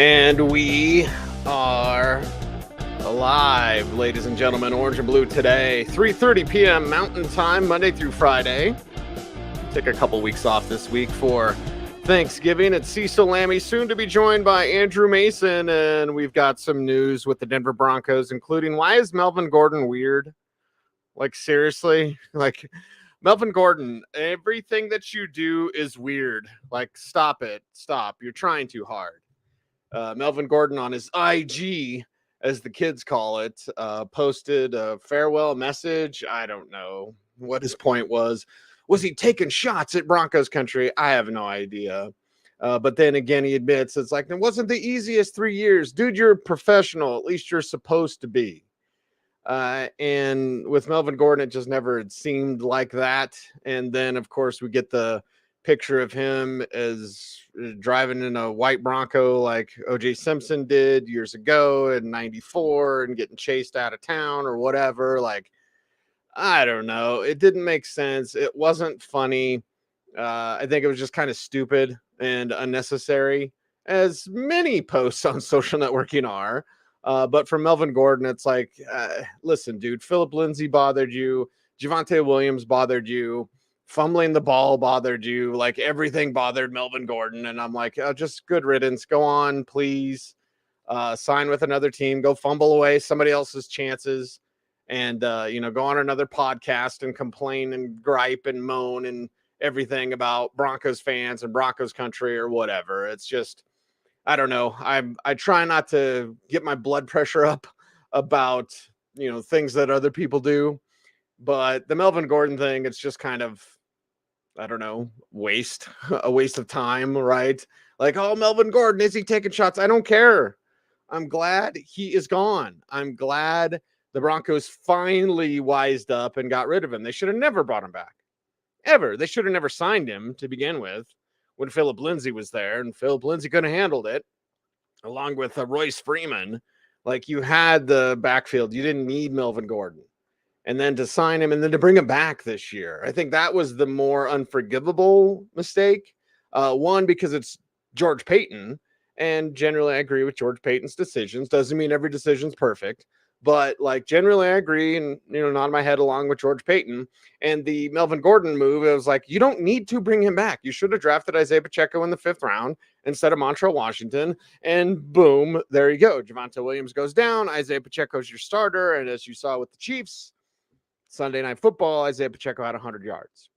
And we are alive, ladies and gentlemen. Orange and blue today, 3:30 p.m. Mountain Time, Monday through Friday. Take a couple weeks off this week for Thanksgiving. It's Cecil, Lammey, soon to be joined by Andrew Mason, and we've got some news with the Denver Broncos, including why is Melvin Gordon weird? Like, seriously? Like, Melvin Gordon, everything that you do is weird. Like, stop it. Stop. You're trying too hard. Melvin Gordon on his IG, as the kids call it, posted a farewell message. I don't know what his point was. Was he taking shots at Broncos country? I have no idea. But then again, he admits it's like, it wasn't the easiest 3 years. Dude, you're a professional. At least you're supposed to be. And with Melvin Gordon, it just never seemed like that. And then, of course, we get the picture of him as driving in a white Bronco like O.J. Simpson did years ago in 94 and getting chased out of town or whatever. Like, I don't know. It didn't make sense. It wasn't funny. I think it was just kind of stupid and unnecessary, as many posts on social networking are. But for Melvin Gordon, it's like, listen, dude, Philip Lindsay bothered you. Javonte Williams bothered you. Fumbling the ball bothered you. Like, everything bothered Melvin Gordon. And I'm like, just good riddance. Go on, please. Sign with another team. Go fumble away somebody else's chances. And, go on another podcast and complain and gripe and moan and everything about Broncos fans and Broncos country or whatever. It's just, I don't know. I try not to get my blood pressure up about, things that other people do. But the Melvin Gordon thing, it's just kind of, I don't know, a waste of time, right? Like, oh, Melvin Gordon, is he taking shots? I don't care. I'm glad he is gone. I'm glad the Broncos finally wised up and got rid of him. They should have never brought him back. Ever. They should have never signed him to begin with when Philip Lindsay was there, and Philip Lindsay could have handled it along with Royce Freeman. Like, you had the backfield. You didn't need Melvin Gordon. And then to sign him and then to bring him back this year. I think that was the more unforgivable mistake. One, because it's George Paton. And generally I agree with George Paton's decisions. Doesn't mean every decision's perfect. But, like, generally I agree and, nod my head along with George Paton. And the Melvin Gordon move, it was like, you don't need to bring him back. You should have drafted Isaiah Pacheco in the 5th round instead of Montrell Washington. And boom, there you go. Javonte Williams goes down. Isaiah Pacheco's your starter. And as you saw with the Chiefs, Sunday Night Football, Isaiah Pacheco had 100 yards.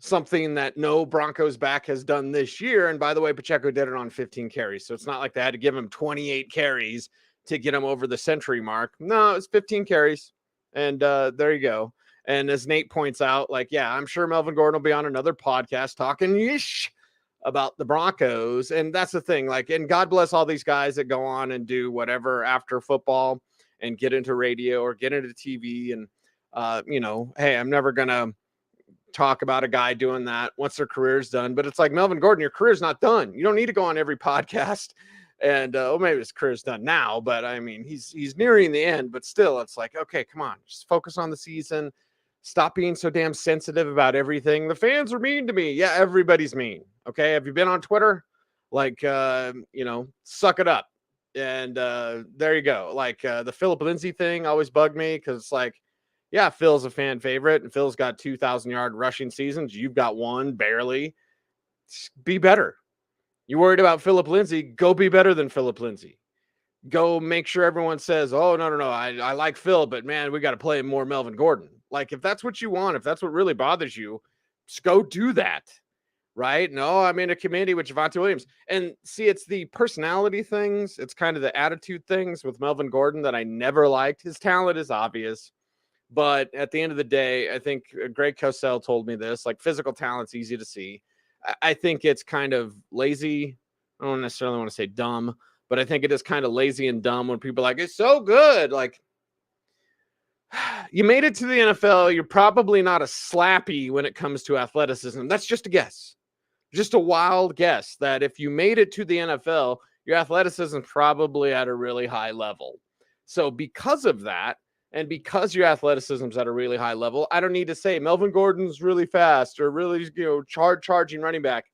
Something that no Broncos back has done this year. And by the way, Pacheco did it on 15 carries. So it's not like they had to give him 28 carries to get him over the century mark. No, it's 15 carries. And there you go. And as Nate points out, like, yeah, I'm sure Melvin Gordon will be on another podcast talking yish about the Broncos. And that's the thing. Like, and God bless all these guys that go on and do whatever after football and get into radio or get into TV. And, hey, I'm never going to talk about a guy doing that once their career's done. But it's like, Melvin Gordon, your career's not done. You don't need to go on every podcast. And maybe his career's done now, but I mean, he's nearing the end. But still, it's like, okay, come on, just focus on the season. Stop being so damn sensitive about everything. The fans are mean to me. Yeah, everybody's mean. Okay, have you been on Twitter? Like, suck it up. And there you go. Like, the Philip Lindsay thing always bugged me because it's like, yeah, Phil's a fan favorite, and Phil's got 2,000-yard rushing seasons. You've got one, barely. Be better. You worried about Philip Lindsay? Go be better than Philip Lindsay. Go make sure everyone says, oh, no. I like Phil, but man, we got to play more Melvin Gordon. Like, if that's what you want, if that's what really bothers you, just go do that. Right? No, I'm in a committee with Javonte Williams. And see, it's the personality things. It's kind of the attitude things with Melvin Gordon that I never liked. His talent is obvious. But at the end of the day, I think Greg Cosell told me this, like, physical talent's easy to see. I think it's kind of lazy. I don't necessarily want to say dumb, but I think it is kind of lazy and dumb when people are like, it's so good. Like, you made it to the NFL. You're probably not a slappy when it comes to athleticism. That's just a guess. Just a wild guess that if you made it to the NFL, your athleticism is probably at a really high level. So because of that, and because your athleticism is at a really high level, I don't need to say Melvin Gordon's really fast or really, charging running back.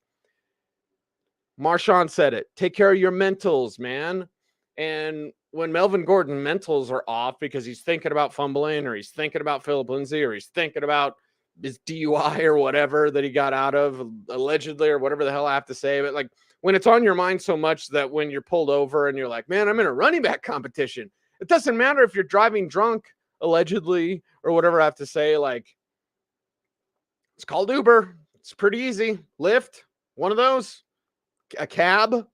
Marshawn said it. Take care of your mentals, man. And when Melvin Gordon mentals are off because he's thinking about fumbling or he's thinking about Philip Lindsay or he's thinking about his DUI or whatever that he got out of allegedly or whatever the hell I have to say. But like when it's on your mind so much that when you're pulled over and you're like, man, I'm in a running back competition. It doesn't matter if you're driving drunk allegedly or whatever I have to say. Like it's called Uber. It's pretty easy. Lyft, one of those, a cab.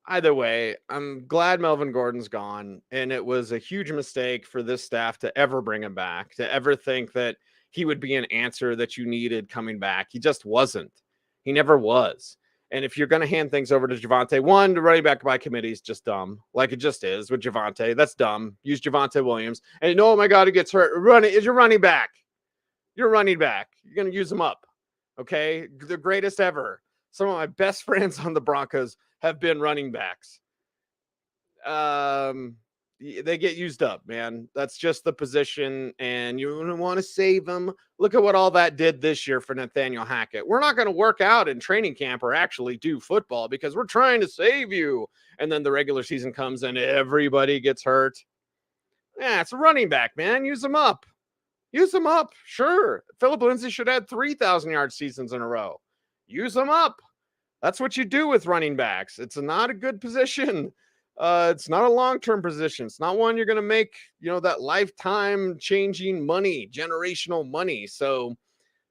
Either way, I'm glad Melvin Gordon's gone, and it was a huge mistake for this staff to ever bring him back, to ever think that he would be an answer that you needed coming back. He just wasn't. He never was. And if you're going to hand things over to Javonte, one, the running back by committee is just dumb, like it just is with Javonte. That's dumb. Use Javonte Williams. And oh my God, he gets hurt. Is your running back. You're running back. You're going to use him up. Okay? The greatest ever. Some of my best friends on the Broncos have been running backs. They get used up, man. That's just the position, and you want to save them. Look at what all that did this year for Nathaniel Hackett. We're not going to work out in training camp or actually do football because we're trying to save you. And then the regular season comes and everybody gets hurt. Yeah, it's a running back, man. Use them up. Use them up. Sure. Philip Lindsay should have 3,000-yard seasons in a row. Use them up. That's what you do with running backs. It's not a good position. It's not a long-term position. It's not one you're going to make, that lifetime changing money, generational money. So,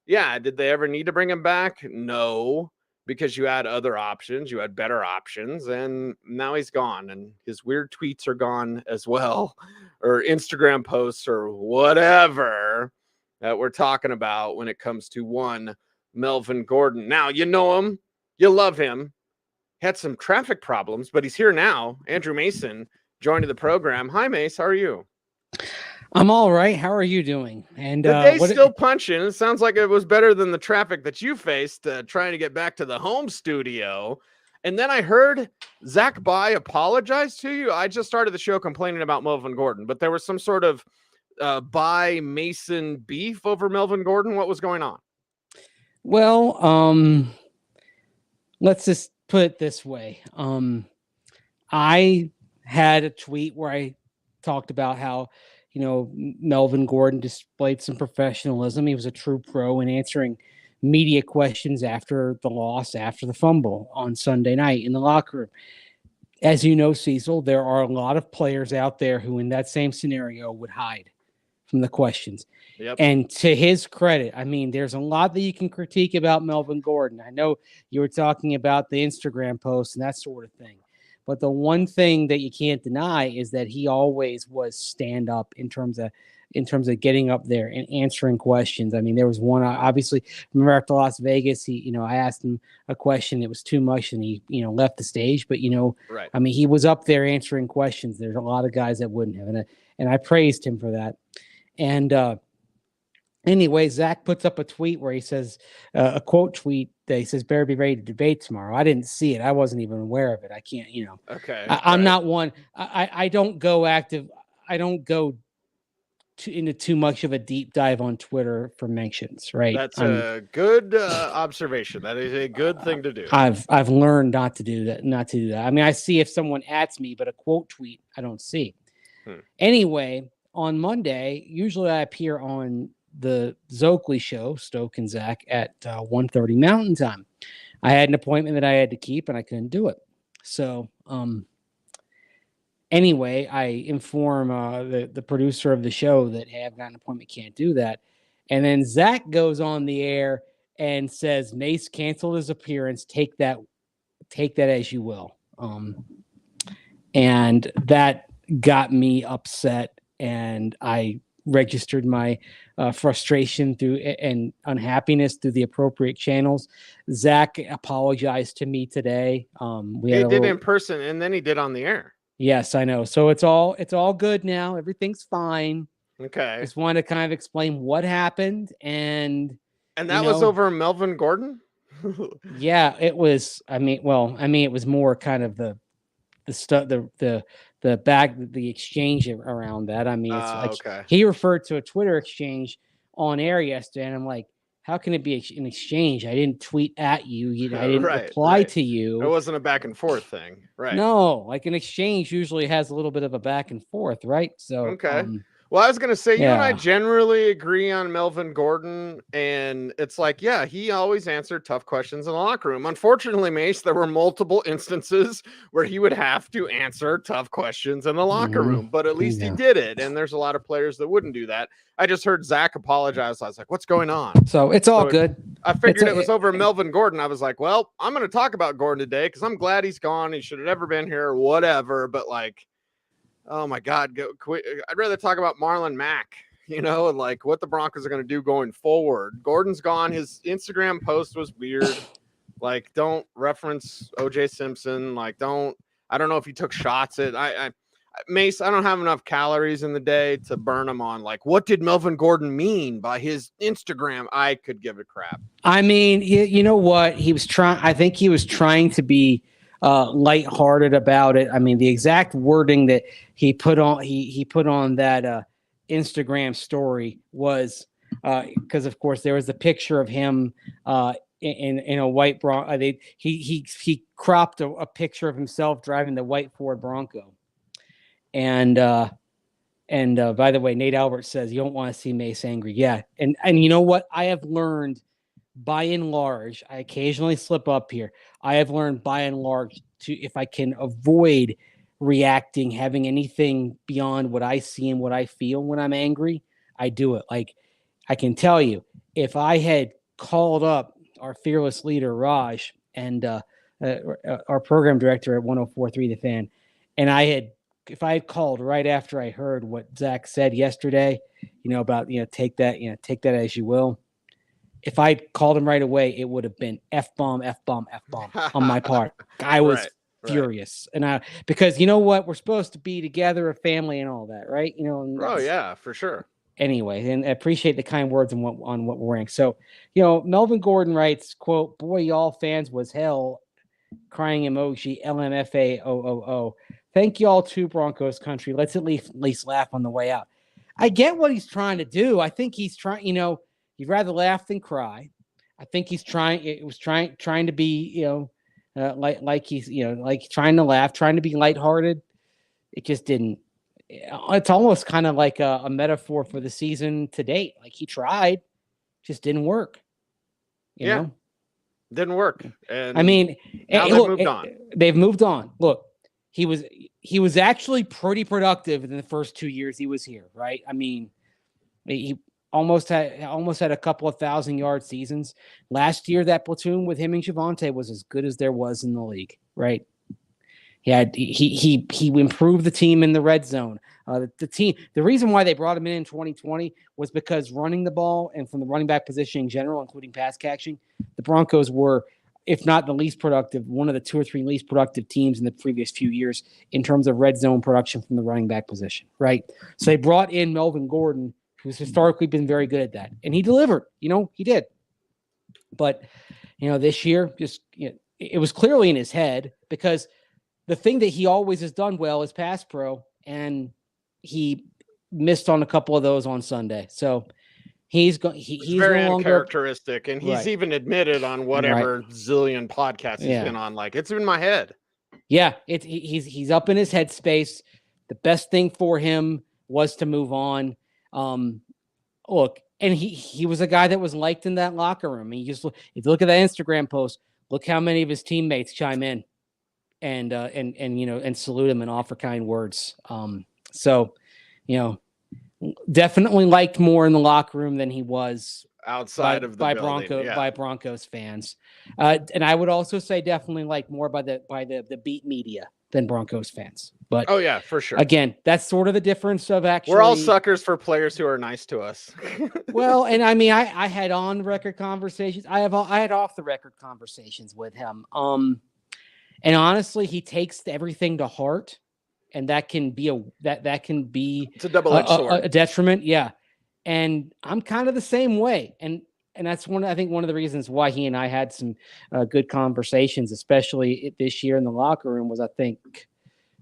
yeah, did they ever need to bring him back? No, because you had other options. You had better options, and now he's gone, and his weird tweets are gone as well, or Instagram posts or whatever that we're talking about when it comes to one Melvin Gordon. Now, you know him. You love him. Had some traffic problems, but he's here now. Andrew Mason joining the program. Hi, Mace. How are you? I'm all right. How are you doing? And the day's still punching. It sounds like it was better than the traffic that you faced trying to get back to the home studio. And then I heard Zach Bye apologize to you. I just started the show complaining about Melvin Gordon, but there was some sort of Bye Mason beef over Melvin Gordon. What was going on? Well, let's just put it this way. I had a tweet where I talked about how, Melvin Gordon displayed some professionalism. He was a true pro in answering media questions after the loss, after the fumble on Sunday night in the locker room. As you know, Cecil, there are a lot of players out there who in that same scenario would hide from the questions. Yep. And to his credit, there's a lot that you can critique about Melvin Gordon. I know you were talking about the Instagram posts and that sort of thing. But the one thing that you can't deny is that he always was stand up in terms of getting up there and answering questions. There was one, obviously, remember after Las Vegas, I asked him a question. It was too much and he, left the stage. But, right. He was up there answering questions. There's a lot of guys that wouldn't have. And I praised him for that. And anyway, Zach puts up a tweet where he says, a quote tweet that he says, better be ready to debate tomorrow. I didn't see it. I wasn't even aware of it. I can't, Okay. I'm not one. I don't go active. I don't go into too much of a deep dive on Twitter for mentions, right? That's a good observation. That is a good thing to do. I've learned not to do that. I see if someone @s me, but a quote tweet I don't see. Anyway, on Monday, usually I appear on the Zoakley show, Stoke and Zach, at 1:30 Mountain Time. I had an appointment that I had to keep, and I couldn't do it. So, anyway, I inform the producer of the show that, hey, I've got an appointment, can't do that. And then Zach goes on the air and says, Mace canceled his appearance. Take that as you will. And that got me upset, and I registered my frustration through and unhappiness through the appropriate channels. Zach apologized to me today. He did in person, and then he did on the air. Yes, I know. So it's all good now. Everything's fine. Okay. Just wanted to kind of explain what happened, and that was over Melvin Gordon. Yeah, it was. It was more kind of the stuff, the exchange around that. It's like okay. He referred to a Twitter exchange on air yesterday, and I'm like, how can it be an exchange? I didn't tweet at you. I didn't Right, reply right. to you. It wasn't a back and forth thing, right? No, like an exchange usually has a little bit of a back and forth, right? So, Okay. Well, I was gonna say you and I yeah. generally agree on Melvin Gordon, and it's like, yeah, he always answered tough questions in the locker room. Unfortunately, Mace, there were multiple instances where he would have to answer tough questions in the locker room, but at least he did it. And there's a lot of players that wouldn't do that. I just heard Zach apologize. I was like, what's going on? So it's all good. I figured it was over Melvin Gordon. I was like, well, I'm going to talk about Gordon today because I'm glad he's gone. He should have never been here, or whatever. But like, oh my God, I'd rather talk about Marlon Mack, and like what the Broncos are going to do going forward. Gordon's gone. His Instagram post was weird. Like, don't reference OJ Simpson. Like, I don't know if he took shots at, Mace, I don't have enough calories in the day to burn them on. Like, what did Melvin Gordon mean by his Instagram? I could give a crap. I mean, you know what? I think he was trying to be lighthearted about it. I mean, the exact wording that he put on that Instagram story was because, of course, there was the picture of him in a white Bronco. He cropped a picture of himself driving the white Ford Bronco. And by the way, Nate Albert says you don't want to see Mace angry. Yeah. And you know what? I have learned by and large, I occasionally slip up here. I have learned by and large if I can avoid reacting, having anything beyond what I see and what I feel when I'm angry, I do it. Like, I can tell you, if I had called up our fearless leader, Raj, and our program director at 104.3 The Fan, and if I had called right after I heard what Zach said yesterday, about, take that as you will. If I called him right away, it would have been F-bomb on my part. I was furious. And because you know what? We're supposed to be together, a family and all that, right? Oh yeah, for sure. Anyway, and I appreciate the kind words on what we're wearing. So, Melvin Gordon writes, quote, "Boy, y'all fans was hell," crying emoji, LMFAOOO. "Thank y'all too, Broncos country. Let's at least laugh on the way out." I get what he's trying to do. I think he's trying, he'd rather laugh than cry. I think he's trying to be, like he's, like trying to laugh, trying to be lighthearted. It just didn't. It's almost kind of like a metaphor for the season to date. Like, he tried, just didn't work. You know? Didn't work. And I mean, now they've moved on. Look, he was actually pretty productive in the first 2 years he was here, right? I mean, he almost had a couple of 1,000-yard seasons. Last year, that platoon with him and Javonte was as good as there was in the league, right? He improved the team in the red zone. The reason why they brought him in 2020 was because running the ball and from the running back position in general, including pass catching, the Broncos were, if not the least productive, one of the 2 or 3 least productive teams in the previous few years in terms of red zone production from the running back position, right? So they brought in Melvin Gordon, who's historically been very good at that, and he delivered. He did. But this year, it was clearly in his head, because the thing that he always has done well is pass pro, and he missed on a couple of those on Sunday. So he's very no longer uncharacteristic, and he's even admitted on whatever zillion podcasts he's been on, like, it's in my head. Yeah, he's up in his headspace. The best thing for him was to move on. Look, and he was a guy that was liked in that locker room. If you look at that Instagram post, look how many of his teammates chime in and salute him and offer kind words. So, definitely liked more in the locker room than he was outside of the building, by Broncos fans. And I would also say definitely liked more by the beat media than Broncos fans. But oh yeah, for sure. Again, that's sort of the difference of actually. We're all suckers for players who are nice to us. Well, and I mean, I had on record conversations. I had off the record conversations with him. And honestly, he takes everything to heart, and that can be it's a double-edged sword, a detriment. Yeah. And I'm kind of the same way. And that's one of the reasons why he and I had some good conversations, especially this year in the locker room, was I think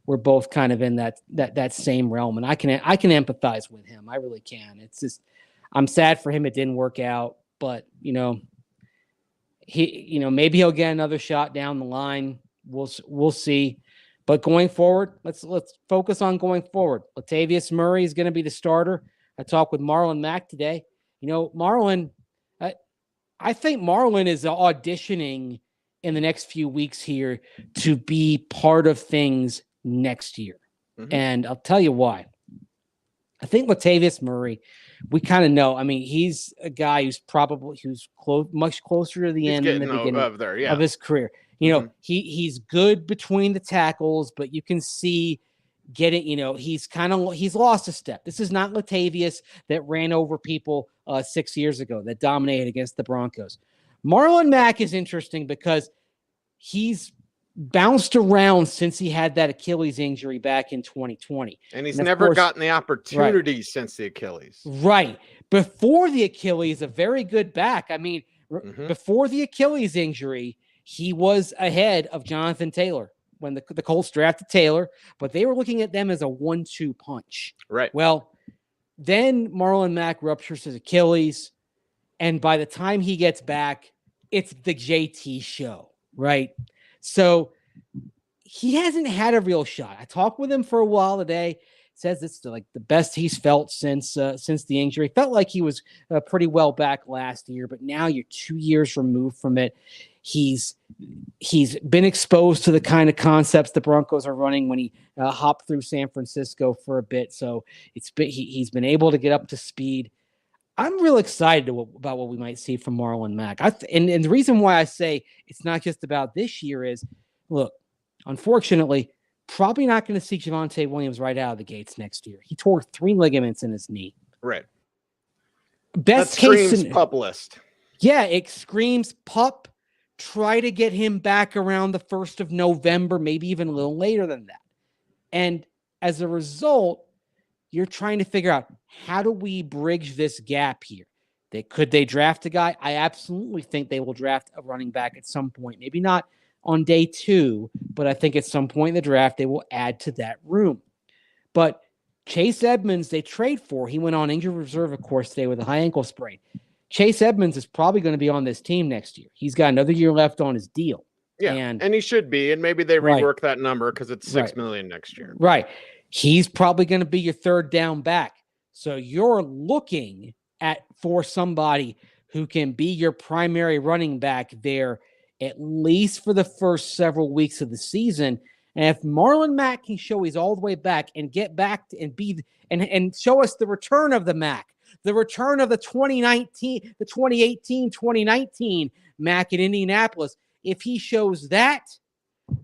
we're both kind of in that same realm. And I can empathize with him. I really can. It's just, I'm sad for him. It didn't work out, but maybe he'll get another shot down the line. We'll see. But going forward, let's focus on going forward. Latavius Murray is going to be the starter. I talked with Marlon Mack today. Marlon, I think Marlon is auditioning in the next few weeks here to be part of things next year. Mm-hmm. And I'll tell you why. I think Latavius Murray, we kind of know. I mean, he's a guy who's much closer to the end than the beginning of his career. He's good between the tackles, but you can see he's lost a step. This is not Latavius that ran over people 6 years ago that dominated against the Broncos. Marlon Mack is interesting because he's bounced around since he had that Achilles injury back in 2020. And he's never gotten the opportunity since the Achilles. Right. Before the Achilles, a very good back. I mean, before the Achilles injury, he was ahead of Jonathan Taylor when the Colts drafted Taylor, but they were looking at them as a 1-2 punch. Right. Well, then Marlon Mack ruptures his Achilles, and by the time he gets back, it's the JT show, right? So he hasn't had a real shot. I talked with him for a while today. Says it's the best he's felt since the injury. Felt like he was pretty well back last year, but now you're 2 years removed from it. He's been exposed to the kind of concepts the Broncos are running when he hopped through San Francisco for a bit. So he's been able to get up to speed. I'm real excited about what we might see from Marlon Mack. And the reason why I say it's not just about this year is, look, unfortunately, probably not going to see Javonte Williams right out of the gates next year. He tore 3 ligaments in his knee. Right. Best that case screams pup list. Yeah, it screams pup. Try to get him back around the 1st of November, maybe even a little later than that. And as a result, you're trying to figure out, how do we bridge this gap here? Could they draft a guy? I absolutely think they will draft a running back at some point. Maybe not on day 2, but I think at some point in the draft, they will add to that room. But Chase Edmonds, they trade for. He went on injured reserve, of course, today with a high ankle sprain. Chase Edmonds is probably going to be on this team next year. He's got another year left on his deal. Yeah, and he should be. And maybe they rework that number because it's $6 million next year. Right. He's probably going to be your third down back. So you're looking for somebody who can be your primary running back there at least for the first several weeks of the season. And if Marlon Mack can show he's all the way back and get back and show us the return of the Mack, the return of the 2018, 2019 Mack in Indianapolis, if he shows that,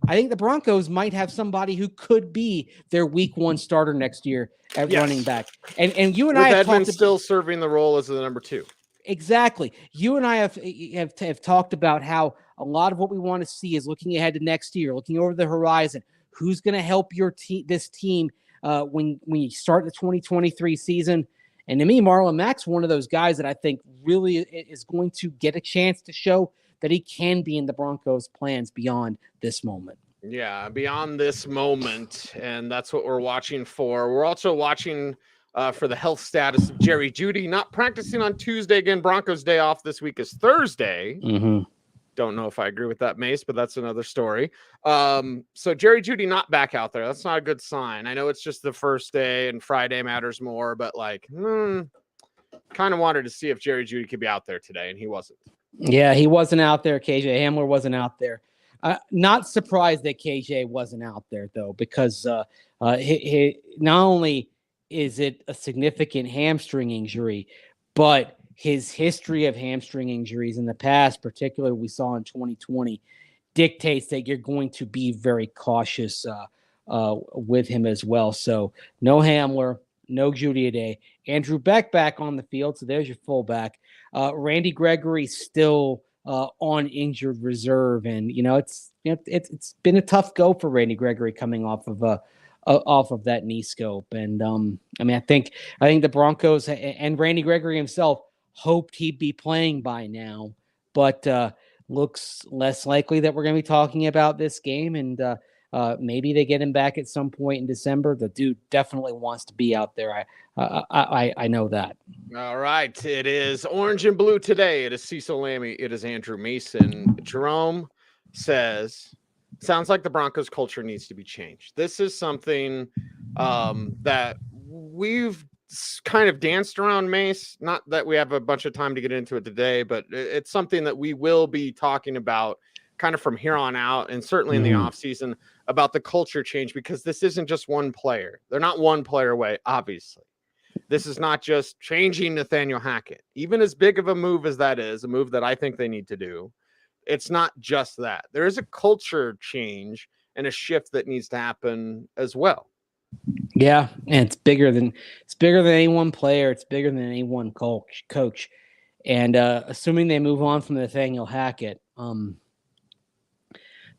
I think the Broncos might have somebody who could be their week 1 starter next year at running back. And you and I have Edmonds still serving the role as the number 2. Exactly. You and I have talked about how a lot of what we want to see is looking ahead to next year, looking over the horizon. Who's going to help this team when you start the 2023 season? And to me, Marlon Mack's one of those guys that I think really is going to get a chance to show that he can be in the Broncos' plans beyond this moment. Yeah, beyond this moment, and that's what we're watching for. We're also watching for the health status of Jerry Jeudy, not practicing on Tuesday. Again, Broncos' day off this week is Thursday. Mm-hmm. Don't know if I agree with that, Mace, but that's another story. So Jerry Jeudy not back out there. That's not a good sign. I know it's just the first day and Friday matters more, but kind of wanted to see if Jerry Jeudy could be out there today, and he wasn't. Yeah, he wasn't out there. KJ Hamler wasn't out there. Not surprised that KJ wasn't out there, though, because he not only is it a significant hamstring injury, but his history of hamstring injuries in the past, particularly we saw in 2020, dictates that you're going to be very cautious with him as well. So no Hamler, no Jeudy today. Andrew Beck back on the field, so there's your fullback. Randy Gregory still on injured reserve, and it's been a tough go for Randy Gregory coming off of that knee scope. And I think the Broncos and Randy Gregory himself hoped he'd be playing by now, but looks less likely that we're going to be talking about this game. And Maybe they get him back at some point in December. The dude definitely wants to be out there. I know that. All right. It is Orange and Blue today. It is Cecil Lammey. It is Andrew Mason. Jerome says, sounds like the Broncos culture needs to be changed. This is something that we've kind of danced around, Mace. Not that we have a bunch of time to get into it today, but it's something that we will be talking about kind of from here on out, and certainly in the offseason, about the culture change, because this isn't just one player. They're not one player away, obviously. This is not just changing Nathaniel Hackett. Even as big of a move as that is, a move that I think they need to do, it's not just that. There is a culture change and a shift that needs to happen as well. Yeah, and it's bigger than any one player. It's bigger than any one coach. And assuming they move on from Nathaniel Hackett,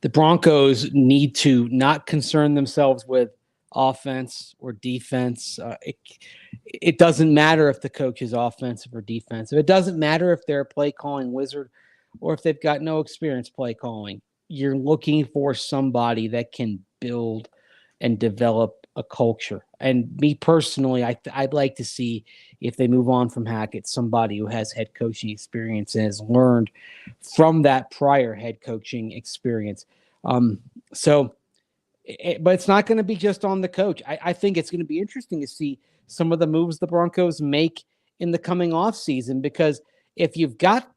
the Broncos need to not concern themselves with offense or defense. It doesn't matter if the coach is offensive or defensive. It doesn't matter if they're a play calling wizard or if they've got no experience play calling. You're looking for somebody that can build and develop a culture. And me personally, I'd like to see, if they move on from Hackett, somebody who has head coaching experience and has learned from that prior head coaching experience. But it's not going to be just on the coach. I think it's going to be interesting to see some of the moves the Broncos make in the coming off season, because if you've got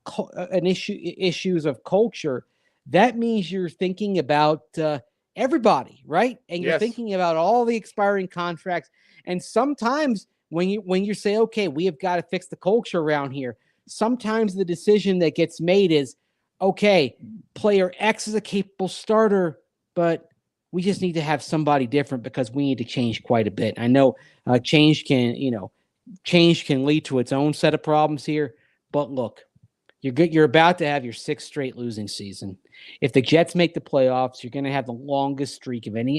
issues of culture, that means you're thinking about everybody, right? And you're thinking about all the expiring contracts. And sometimes when you say, okay, we have got to fix the culture around here, sometimes the decision that gets made is, okay, player X is a capable starter, but we just need to have somebody different because we need to change quite a bit. I know change can lead to its own set of problems here, but look, you're about to have your 6th straight losing season. If the Jets make the playoffs, you're going to have the longest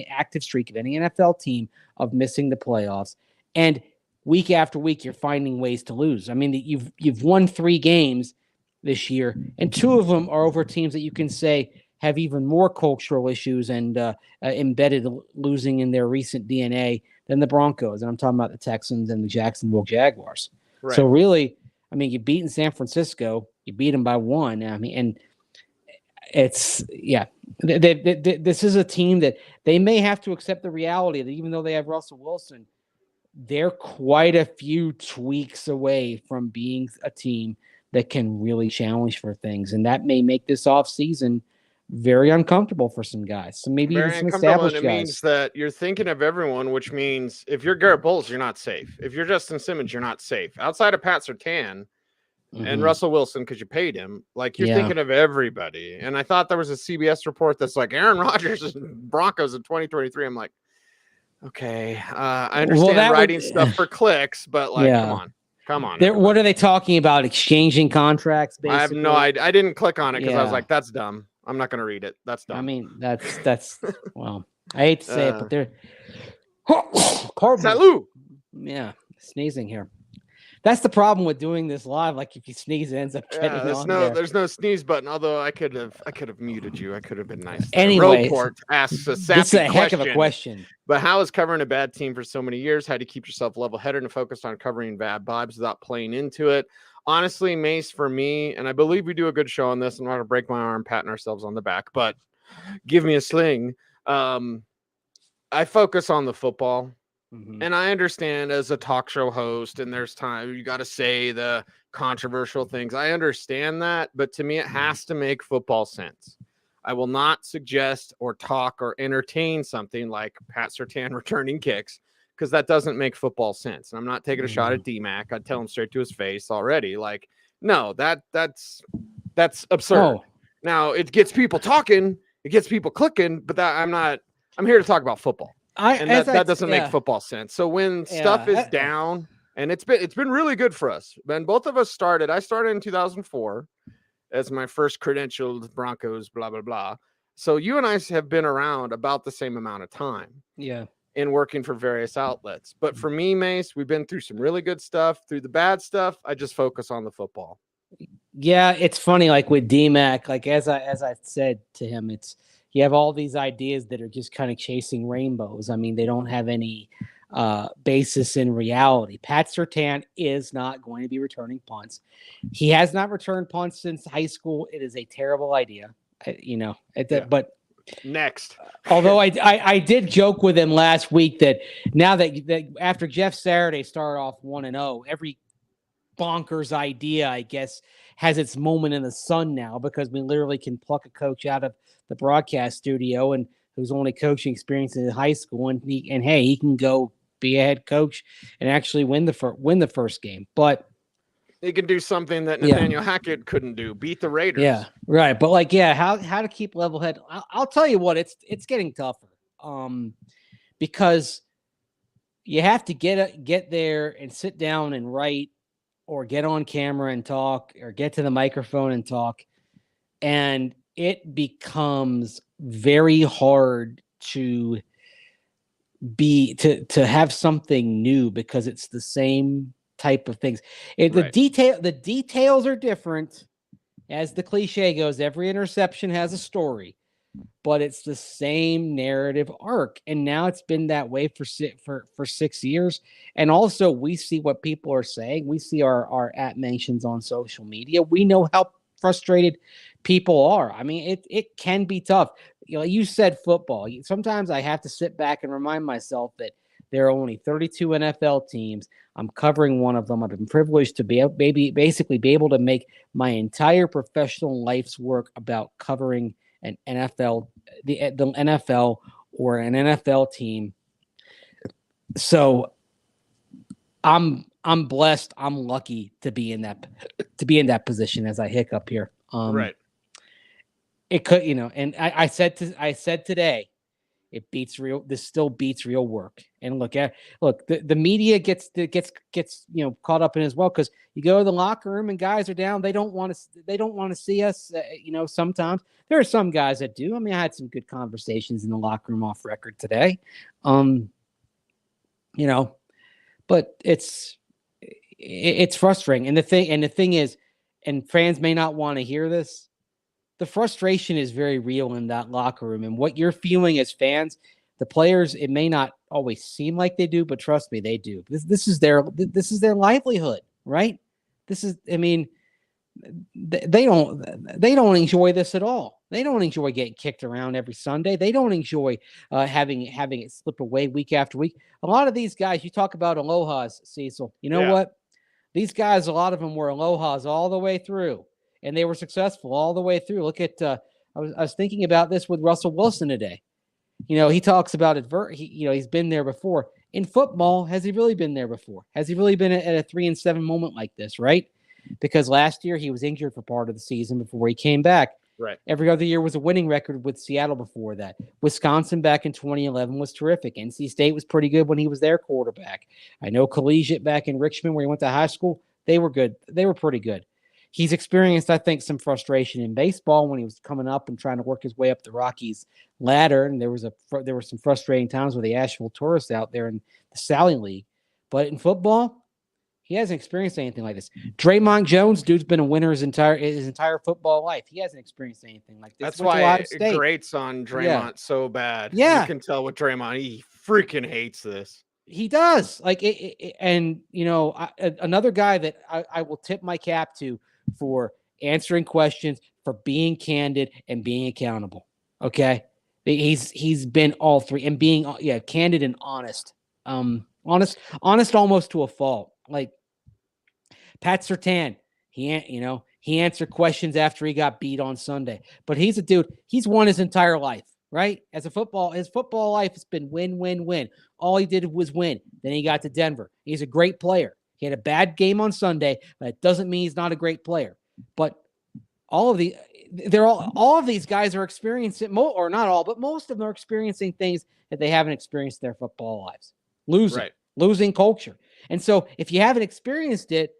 active streak of any NFL team of missing the playoffs. And week after week, you're finding ways to lose. I mean, you've won 3 games this year, and 2 of them are over teams that you can say have even more cultural issues and embedded losing in their recent DNA than the Broncos. And I'm talking about the Texans and the Jacksonville Jaguars. Right. So really, I mean, you beat in San Francisco, you beat them by 1. I mean, and it's, this is a team that they may have to accept the reality that even though they have Russell Wilson, they're quite a few tweaks away from being a team that can really challenge for things. And that may make this offseason very uncomfortable for some guys. So maybe even some established guys. It means that you're thinking of everyone, which means if you're Garrett Bowles, you're not safe. If you're Justin Simmons, you're not safe. Outside of Pat Surtain and Russell Wilson, because you paid him, like you're thinking of everybody. And I thought there was a CBS report that's like Aaron Rodgers and Broncos in 2023. I'm like, okay, I understand writing stuff for clicks, but like, come on. What are they talking about? Exchanging contracts? Basically? I have no idea. I didn't click on it because I was like, that's dumb. I'm not going to read it. That's dumb. I mean, that's well, I hate to say it, but they're Salud. Yeah, sneezing here. That's the problem with doing this live. Like if you sneeze, it ends up getting on there. There's no sneeze button. Although I could have muted you. I could have been nice. Anyway, Roadport asks a sappy this is a heck of a question. But how is covering a bad team for so many years? How do you keep yourself level-headed and focused on covering bad vibes without playing into it? Honestly, Mace, for me, and I believe we do a good show on this. I'm not going to break my arm patting ourselves on the back, but give me a sling. I focus on the football. And I understand as a talk show host, and there's time you got to say the controversial things. I understand that, but to me, it has to make football sense. I will not suggest or talk or entertain something like Pat Surtain returning kicks, because that doesn't make football sense. And I'm not taking a shot at D-Mac. I'd tell him straight to his face already. Like, no, that's absurd. Oh. Now it gets people talking, it gets people clicking, but I'm here to talk about football. That doesn't make football sense. So when stuff is down, and it's been really good for us. When both of us started, I started in 2004 as my first credentialed Broncos, blah, blah, blah. So you and I have been around about the same amount of time. Yeah. In working for various outlets. But for me, Mace, we've been through some really good stuff. Through the bad stuff, I just focus on the football. Yeah, it's funny, like with D-Mac, like as I said to him, it's, you have all these ideas that are just kind of chasing rainbows. I mean, they don't have any basis in reality. Pat Surtain is not going to be returning punts. He has not returned punts since high school. It is a terrible idea, but next. Although I did joke with him last week that now that after Jeff Saturday started off 1-0, every bonkers idea, I guess, has its moment in the sun now, because we literally can pluck a coach out of the broadcast studio and who's only coaching experience in high school, and he can go be a head coach and actually win the first game. But he can do something that Nathaniel Hackett couldn't do, beat the Raiders. Yeah, right. But how to keep level head? I'll tell you what, it's getting tougher. Because you have to get there and sit down and write, or get on camera and talk, or get to the microphone and talk, and it becomes very hard to have something new, because it's the same type of things. The details are different. As the cliche goes, every interception has a story, but it's the same narrative arc. And now it's been that way for 6 years. And also, we see what people are saying. We see our mentions on social media. We know how frustrated people are. I mean, it can be tough. You said football. Sometimes I have to sit back and remind myself that there are only 32 NFL teams. I'm covering one of them. I've been privileged to basically be able to make my entire professional life's work about covering an NFL, the NFL, or an NFL team. So I'm blessed. I'm lucky to be in that position, as I hiccup here. Right. It could, and I said today, this still beats real work. And look, the media gets caught up in as well, because you go to the locker room and guys are down. They don't want to see us. Sometimes there are some guys that do. I mean, I had some good conversations in the locker room off record today. But it's frustrating. And the thing is, and fans may not want to hear this, the frustration is very real in that locker room. And what you're feeling as fans, the players, it may not always seem like they do, but trust me, they do. This is their livelihood, right? They don't enjoy this at all. They don't enjoy getting kicked around every Sunday. They don't enjoy having it slip away week after week. A lot of these guys, you talk about alohas, Cecil. You know what? These guys, a lot of them were alohas all the way through, and they were successful all the way through. Look at I was thinking about this with Russell Wilson today. He talks about he's been there before. In football, has he really been there before? Has he really been at a 3-7 moment like this, right? Because last year he was injured for part of the season before he came back. Right. Every other year was a winning record with Seattle before that. Wisconsin back in 2011 was terrific. NC State was pretty good when he was their quarterback. I know Collegiate back in Richmond, where he went to high school, they were good. They were pretty good. He's experienced, I think, some frustration in baseball when he was coming up and trying to work his way up the Rockies ladder. And there were some frustrating times with the Asheville Tourists out there in the Sally League. But in football, he hasn't experienced anything like this. Draymond Jones, dude's been a winner his entire football life. He hasn't experienced anything like this. That's why it grates on Draymond so bad. Yeah. You can tell with Draymond, he freaking hates this. He does. Another guy that I will tip my cap to for answering questions, for being candid and being accountable. Okay. He's been all three, and being candid and honest. Honest almost to a fault. Like Pat Surtain, he answered questions after he got beat on Sunday. But he's a dude, he's won his entire life, right? His football life has been win, win, win. All he did was win. Then he got to Denver. He's a great player. He had a bad game on Sunday, but it doesn't mean he's not a great player. But all of these guys are experiencing, or not all, but most of them are experiencing things that they haven't experienced in their football lives. Losing culture. And so if you haven't experienced it,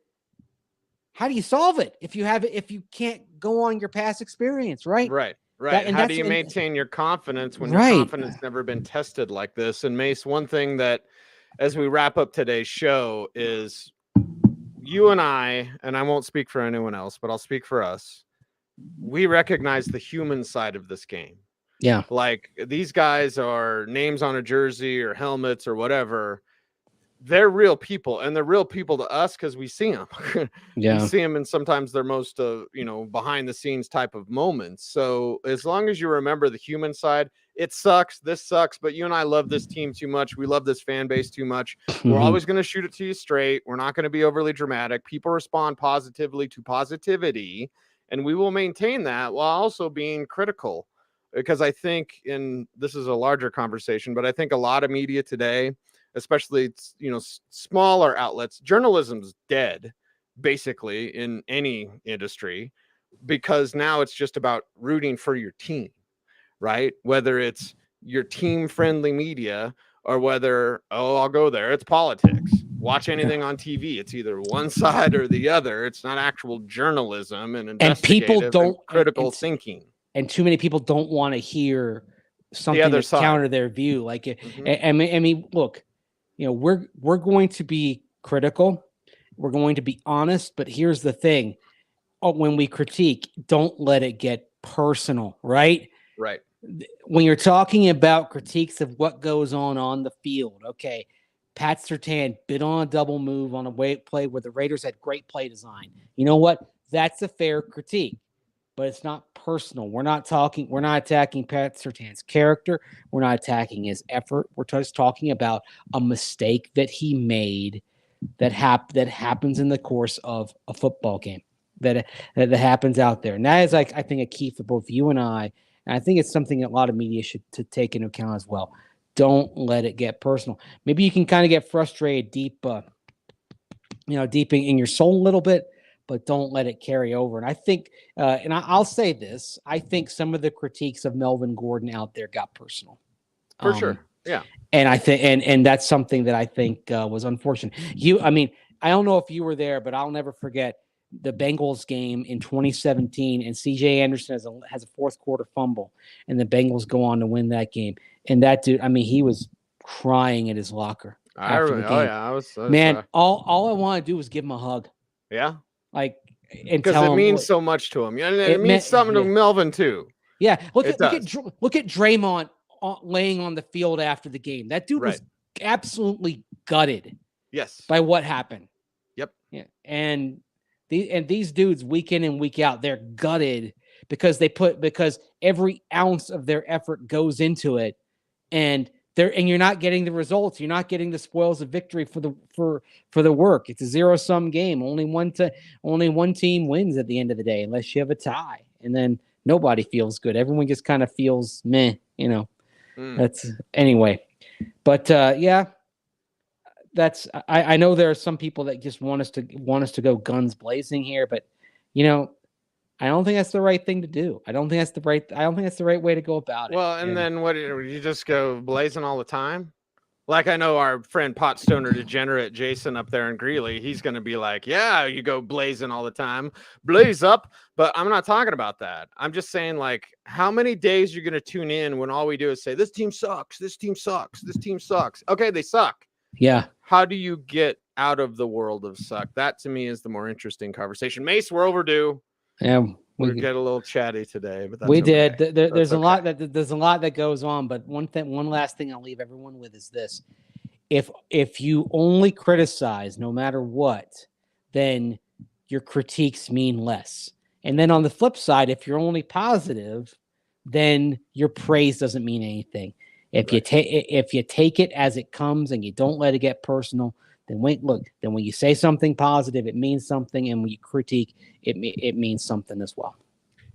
how do you solve it? If you can't go on your past experience, right? Right. How do you maintain your confidence when your confidence never been tested like this? And Mace, one thing that, as we wrap up today's show, is you and I won't speak for anyone else, but I'll speak for us. We recognize the human side of this game. Yeah. Like, these guys are names on a jersey or helmets or whatever. They're real people, and they're real people to us because we see them. We Yeah. see them in sometimes their most, behind the scenes type of moments. So as long as you remember the human side, it sucks. This sucks, but you and I love this team too much. We love this fan base too much. We're Mhm. always going to shoot it to you straight. We're not going to be overly dramatic. People respond positively to positivity, and we will maintain that while also being critical. Because I think, and this is a larger conversation, but I think a lot of media today, especially smaller outlets, journalism's dead basically in any industry, because now it's just about rooting for your team, right? Whether it's your team friendly media or whether, I'll go there, it's politics. Watch anything on TV, it's either one side or the other. It's not actual journalism and And people investigative and don't, critical thinking. and too many people don't want to hear The something other that's side. counter their view. Like, Mhm. I mean, look, we're going to be critical. We're going to be honest, but here's the thing. When we critique, don't let it get personal, right? Right. When you're talking about critiques of what goes on the field, okay, Pat Surtain bit on a double move on a play where the Raiders had great play design. You know what? That's a fair critique, but it's not personal. We're not attacking Pat Surtain's character. We're not attacking his effort. We're just talking about a mistake that he made that happens in the course of a football game that happens out there. And that is, like, I think, a key for both you and I. And I think it's something a lot of media should to take into account as well. Don't let it get personal. Maybe you can kind of get frustrated deep in your soul a little bit, but don't let it carry over. And I think, and I'll say this, I think some of the critiques of Melvin Gordon out there got personal. For sure. Yeah. And I think, and that's something that I think was unfortunate. I don't know if you were there, but I'll never forget the Bengals game in 2017, and CJ Anderson has a fourth quarter fumble, and the Bengals go on to win that game. And that dude, he was crying at his locker after the game. Oh yeah, I was Man, all I want to do was give him a hug. Yeah. Like, and because tell it him, means so much to him. And it means something to Melvin too. Yeah, look at Draymond laying on the field after the game. That dude was absolutely gutted. Yes. By what happened. Yep. Yeah. And these dudes, week in and week out, they're gutted because every ounce of their effort goes into it, and you're not getting the results. You're not getting the spoils of victory for the work. It's a zero-sum game. Only one team wins at the end of the day, unless you have a tie, and then nobody feels good. Everyone just kind of feels meh. That's anyway. But yeah. That's I know there are some people that just want us to go guns blazing here, but I don't think that's the right thing to do. I don't think that's the right way to go about it. Well, and then what, you just go blazing all the time? Like, I know our friend Pot Stoner Degenerate Jason up there in Greeley, he's going to be like, yeah, you go blazing all the time, blaze up. But I'm not talking about that. I'm just saying, like, how many days you're going to tune in when all we do is say, this team sucks, this team sucks, this team sucks. Okay, they suck. Yeah. How do you get out of the world of suck? That to me is the more interesting conversation. Mace, we're overdue. Yeah. We get a little chatty today, but that's we okay. did. There's a lot that goes on, but one last thing I'll leave everyone with is this: if you only criticize, no matter what, then your critiques mean less. And then on the flip side, if you're only positive, then your praise doesn't mean anything. If you take it as it comes and you don't let it get personal, then when you say something positive, it means something, and when you critique, it means something as well.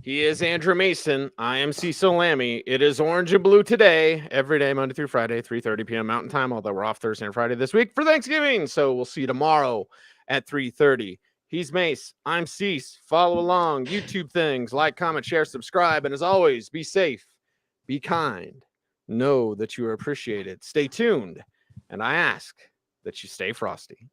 He is Andrew Mason. I am Cecil Lammey. It is Orange and Blue today, every day, Monday through Friday, 3:30 p.m. Mountain Time, although we're off Thursday and Friday this week for Thanksgiving. So we'll see you tomorrow at 3:30. He's Mace. I'm Cease. Follow along. YouTube things. Like, comment, share, subscribe. And as always, be safe. Be kind. Know that you are appreciated. Stay tuned. And I ask that you stay frosty.